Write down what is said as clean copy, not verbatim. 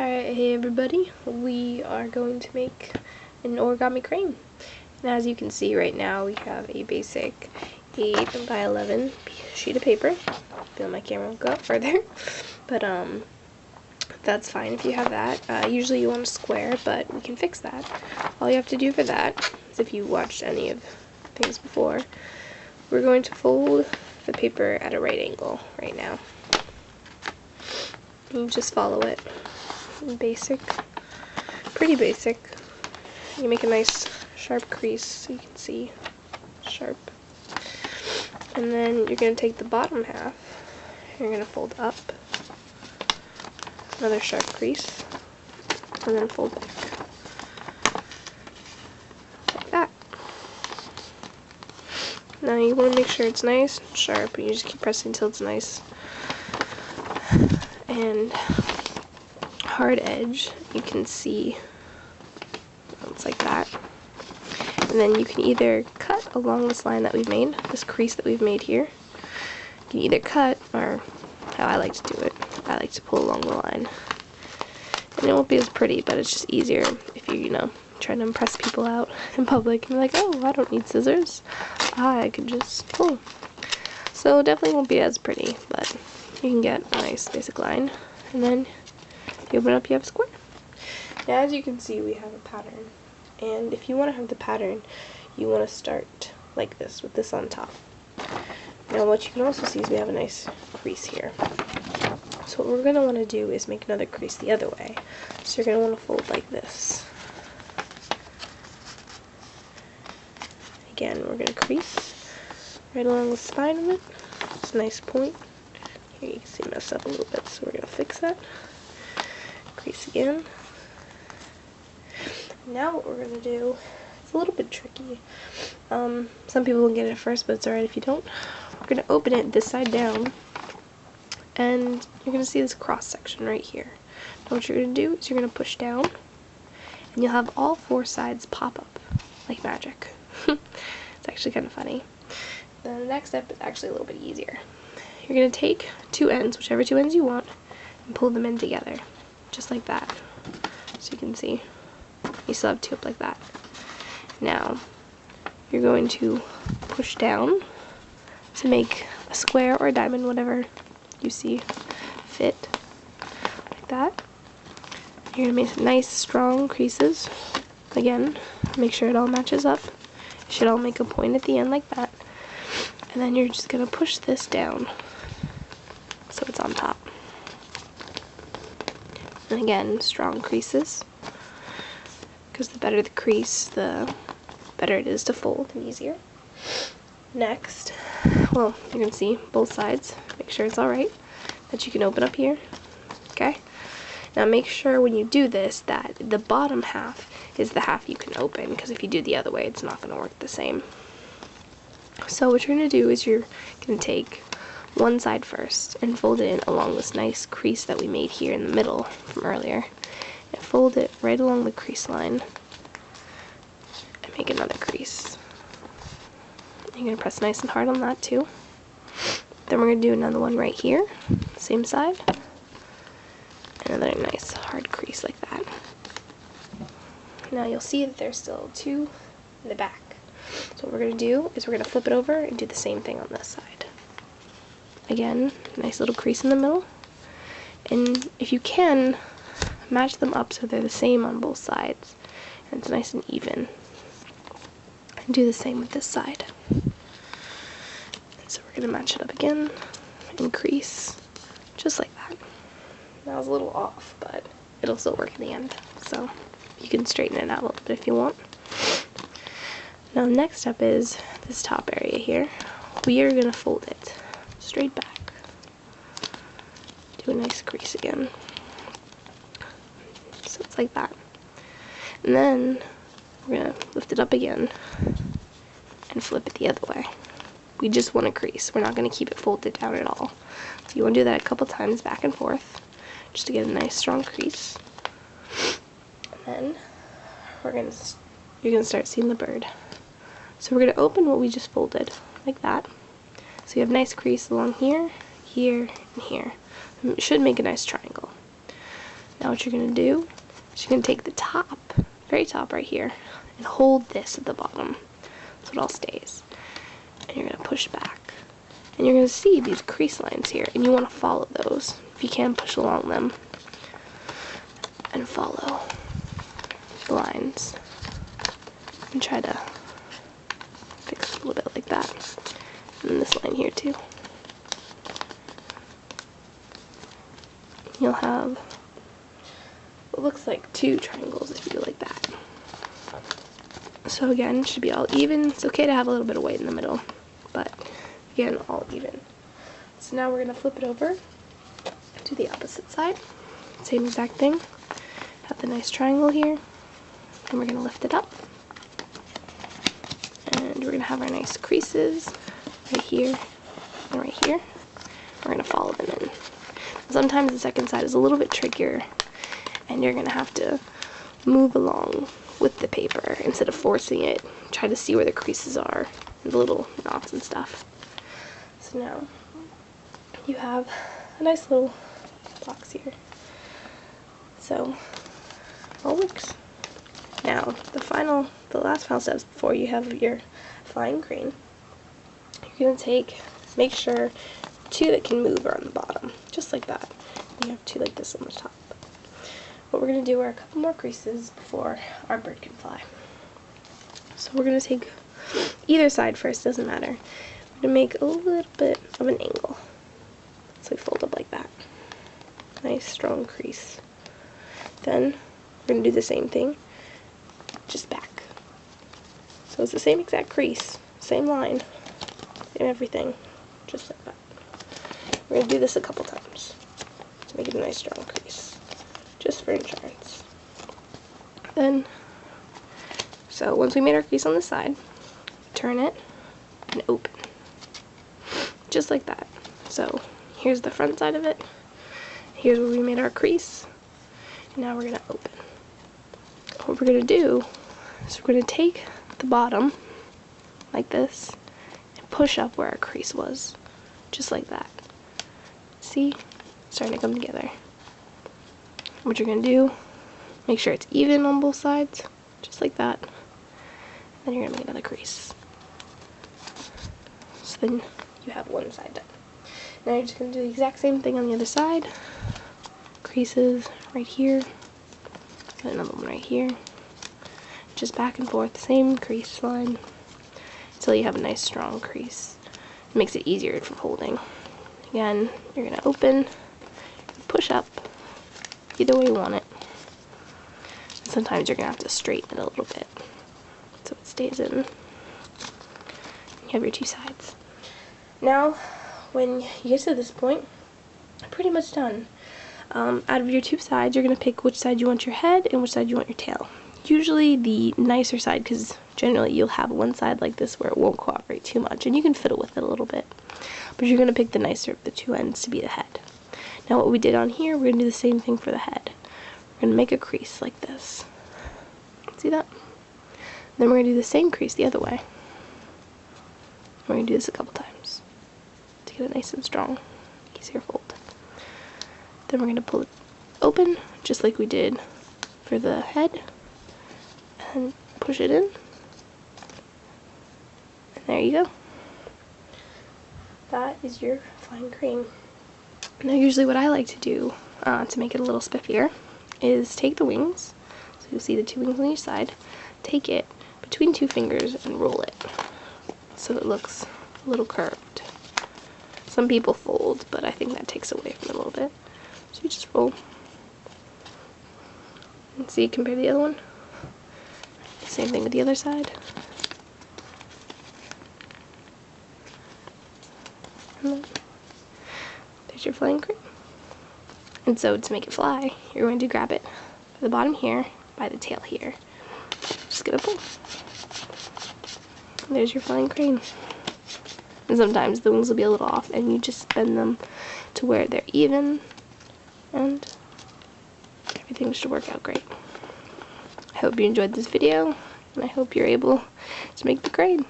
Alright, hey everybody, we are going to make an origami crane. And as you can see right now, we have a basic 8 by 11 sheet of paper. Feel my camera will go up further, but that's fine if you have that. Usually you want a square, but we can fix that. All you have to do for that is, if you watched any of the things before, we're going to fold the paper at a right angle right now. You just follow it. Basic, pretty basic. You make a nice sharp crease so you can see sharp, and then you're going to take the bottom half, you're going to fold up, another sharp crease, and then fold back like that. Now you want to make sure it's nice and sharp, and you just keep pressing until it's nice and hard edge. You can see it's like that, and then you can either cut along this line that we've made, this crease that we've made here. You can either cut, or how I like to do it, I like to pull along the line, and it won't be as pretty, but it's just easier if you know, trying to impress people out in public and be like, oh, I don't need scissors, I can just pull. So definitely won't be as pretty, but you can get a nice basic line, and then you open up, you have a square. Now as you can see, we have a pattern, and if you want to have the pattern, you want to start like this, with this on top. Now what you can also see is we have a nice crease here. So what we're going to want to do is make another crease the other way. So you're going to want to fold like this. Again, we're going to crease right along the spine of it. It's a nice point. Here you can see it messed up a little bit, so we're going to fix that. Crease again. Now what we're going to do, it's a little bit tricky. Some people will get it first, but it's alright if you don't. We're going to open it this side down, and you're going to see this cross section right here. Now what you're going to do is you're going to push down, and you'll have all 4 sides pop up like magic. It's actually kind of funny. Then the next step is actually a little bit easier. You're going to take 2 ends, whichever 2 ends you want, and pull them in together, just like that. So you can see, you still have 2 up like that. Now, you're going to push down to make a square or a diamond, whatever you see fit, like that. You're going to make nice, strong creases. Again, make sure it all matches up. It should all make a point at the end like that. And then you're just going to push this down so it's on top. And again, strong creases, because the better the crease, the better it is to fold and easier. Next, well, you can see both sides. Make sure it's alright, that you can open up here. Okay? Now make sure when you do this that the bottom half is the half you can open, because if you do the other way, it's not going to work the same. So what you're going to do is you're going to take one side first and fold it in along this nice crease that we made here in the middle from earlier, and fold it right along the crease line and make another crease. You're going to press nice and hard on that too. Then we're going to do another one right here, same side, and another nice hard crease like that. Now you'll see that there's still 2 in the back. So what we're going to do is we're going to flip it over and do the same thing on this side. Again, nice little crease in the middle, and if you can, match them up so they're the same on both sides, and it's nice and even. And do the same with this side. And so we're going to match it up again, and crease, just like that. That was a little off, but it'll still work in the end, so you can straighten it out a little bit if you want. Now next up is this top area here. We are going to fold it straight back. Do a nice crease again. So it's like that. And then we're going to lift it up again and flip it the other way. We just want a crease. We're not going to keep it folded down at all. So you want to do that a couple times back and forth just to get a nice strong crease. And then you're going to start seeing the bird. So we're going to open what we just folded like that. So you have a nice crease along here, here, and here. It should make a nice triangle. Now what you're going to do is you're going to take the top, very top right here, and hold this at the bottom so it all stays. And you're going to push back. And you're going to see these crease lines here, and you want to follow those. If you can, push along them and follow the lines. And try to fix it a little bit like that. And then this line here too. You'll have what looks like 2 triangles if you do like that. So again, it should be all even. It's okay to have a little bit of white in the middle, but again, all even. So now we're going to flip it over to the opposite side. Same exact thing. Have the nice triangle here, and we're going to lift it up. And we're going to have our nice creases right here and right here. We're going to follow them in. Sometimes the second side is a little bit trickier, and you're going to have to move along with the paper instead of forcing it. Try to see where the creases are and the little knots and stuff. So now you have a nice little box here. So all works. Now the last final steps before you have your fine grain. You're gonna make sure 2 that can move are on the bottom, just like that. And you have 2 like this on the top. What we're gonna do are a couple more creases before our bird can fly. So we're gonna take either side first, doesn't matter. We're gonna make a little bit of an angle. So we fold up like that. Nice strong crease. Then we're gonna do the same thing, just back. So it's the same exact crease, same line, same everything, just like that. We're going to do this a couple times to make it a nice strong crease, just for insurance. Then, so once we made our crease on the side, turn it and open, just like that. So here's the front side of it, here's where we made our crease, and now we're going to open. What we're going to do is we're going to take the bottom like this and push up where our crease was, just like that. See? It's starting to come together. What you're going to do, make sure it's even on both sides, just like that. Then you're going to make another crease. So then you have one side done. Now you're just going to do the exact same thing on the other side. Creases right here, and another one right here. Just back and forth, same crease line, until you have a nice strong crease. It makes it easier for folding. Again, you're going to open, push up, either way you want it. And sometimes you're going to have to straighten it a little bit so it stays in. You have your 2 sides. Now, when you get to this point, you're pretty much done. Out of your 2 sides, you're going to pick which side you want your head and which side you want your tail. Usually the nicer side, because generally you'll have one side like this where it won't cooperate too much, and you can fiddle with it a little bit. But you're going to pick the nicer of the 2 ends to be the head. Now what we did on here, we're going to do the same thing for the head. We're going to make a crease like this. See that? Then we're going to do the same crease the other way. We're going to do this a couple times to get it nice and strong, easier fold. Then we're going to pull it open, just like we did for the head, and push it in. And there you go. That is your fine grain. Now usually what I like to do to make it a little spiffier is take the wings, so you'll see the 2 wings on each side, take it between 2 fingers and roll it so it looks a little curved. Some people fold, but I think that takes away from it a little bit. So you just roll. And see, compare to the other one. Same thing with the other side. And then there's your flying grain. And so to make it fly, you're going to grab it by the bottom here, by the tail here. Just give it a pull. And there's your flying crane. And sometimes the wings will be a little off, and you just bend them to where they're even, and everything should work out great. I hope you enjoyed this video, and I hope you're able to make the crane.